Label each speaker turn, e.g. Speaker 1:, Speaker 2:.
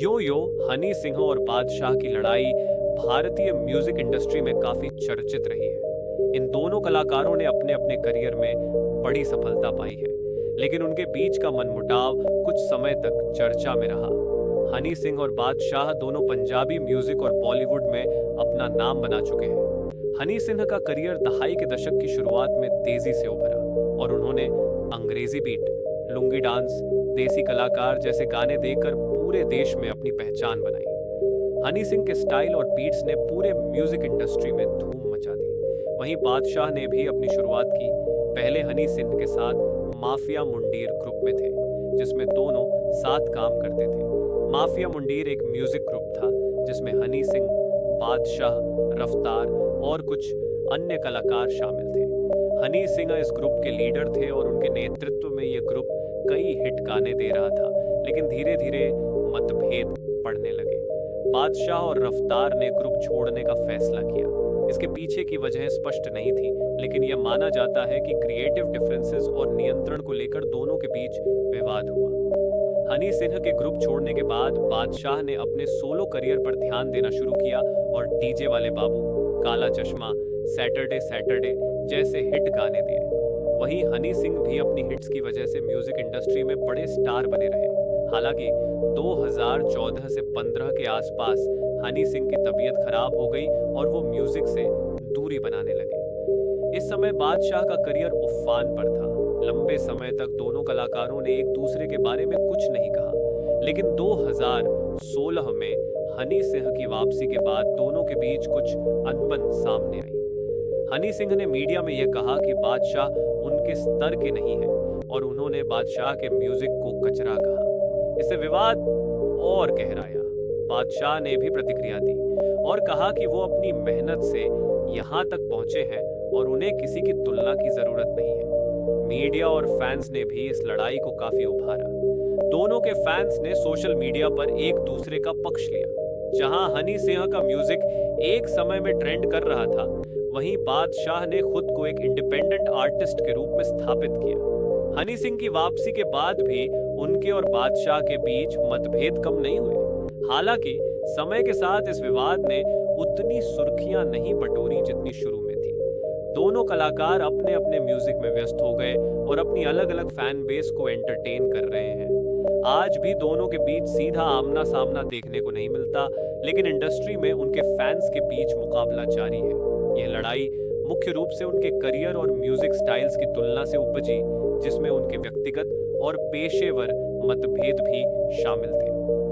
Speaker 1: यो यो हनी सिंह और बादशाह की लड़ाई भारतीय म्यूजिक इंडस्ट्री में काफी चर्चित रही है। इन दोनों कलाकारों ने अपने अपने करियर में बड़ी सफलता पाई है, लेकिन उनके बीच का मनमुटाव कुछ समय तक चर्चा में रहा। हनी सिंह और बादशाह दोनों पंजाबी म्यूजिक और बॉलीवुड में अपना नाम बना चुके हैं। हनी सिंह का करियर दहाई के दशक की शुरुआत में तेजी से उभरा और उन्होंने अंग्रेजी बीट, लुंगी डांस, देसी कलाकार जैसे गाने देकर पूरे देश में अपनी पहचान बनाई। हनी सिंह के स्टाइल और बीट्स ने पूरे म्यूजिक इंडस्ट्री में धूम मचा दी। वहीं बादशाह ने भी अपनी शुरुआत की। पहले हनी सिंह के साथ माफिया मुंडीर ग्रुप में थे, जिसमें दोनों साथ काम करते थे। माफिया मुंडीर एक म्यूजिक ग्रुप था जिसमें हनी सिंह, बादशाह, रफ्तार और कुछ अन्य कलाकार शामिल थे। हनी सिंह इस ग्रुप के लीडर थे और उनके नेतृत्व में यह ग्रुप कई हिट गाने दे रहा था, लेकिन धीरे धीरे मतभेद पड़ने लगे। बादशाह और रफ्तार ने ग्रुप छोड़ने का फैसला किया। इसके पीछे की वजह स्पष्ट नहीं थी, लेकिन यह माना जाता है कि क्रिएटिव डिफरेंसेस और नियंत्रण को लेकर दोनों के बीच विवाद हुआ। हनी सिंह के ग्रुप छोड़ने के बाद बादशाह ने अपने सोलो करियर पर ध्यान देना शुरू किया और डीजे वाले बाबू, काला चश्मा, सैटरडे सैटरडे जैसे हिट गाने दिए। वहीं हनी सिंह भी अपनी हिट्स की वजह से म्यूजिक इंडस्ट्री में बड़े स्टार बने रहे। हालांकि 2014 से 15 के आसपास हनी सिंह की तबीयत खराब हो गई और वो म्यूजिक से दूरी बनाने लगे। इस समय बादशाह का करियर उफान पर था। लंबे समय तक दोनों कलाकारों ने एक दूसरे के बारे में कुछ नहीं कहा, लेकिन 2016 में हनी सिंह की वापसी के बाद दोनों के बीच कुछ अनबन सामने आई। हनी सिंह ने मीडिया में यह कहा कि बादशाह उनके स्तर के नहीं है और उन्होंने बादशाह के म्यूजिक को कचरा कहा। इससे विवाद और गहराया। बादशाह ने भी प्रतिक्रिया दी और कहा कि वो अपनी मेहनत से यहाँ तक पहुंचे हैं और उन्हें किसी की तुलना की जरूरत नहीं है। मीडिया और फैंस ने भी इस लड़ाई को काफी उभारा। दोनों के फैंस ने सोशल मीडिया पर एक दूसरे का पक्ष लिया। जहां हनी सिंह का म्यूजिक एक समय में ट्रेंड कर रहा था, वहीं बादशाह ने खुद को एक इंडिपेंडेंट आर्टिस्ट के रूप में स्थापित किया। हनी सिंह की वापसी के बाद भी उनके और बादशाह के बीच मतभेद कम नहीं हुए। हालांकि समय के साथ इस विवाद ने उतनी सुर्खियां नहीं बटोरी जितनी शुरू में थी। दोनों कलाकार अपने अपने म्यूजिक में व्यस्त हो गए और अपनी अलग अलग फैन बेस को एंटरटेन कर रहे हैं। आज भी दोनों के बीच सीधा आमना सामना देखने को नहीं मिलता, लेकिन इंडस्ट्री में उनके फैंस के बीच मुकाबला जारी है। यह लड़ाई मुख्य रूप से उनके करियर और म्यूजिक स्टाइल्स की तुलना से उपजी, जिसमें उनके व्यक्तिगत और पेशेवर मतभेद भी शामिल थे।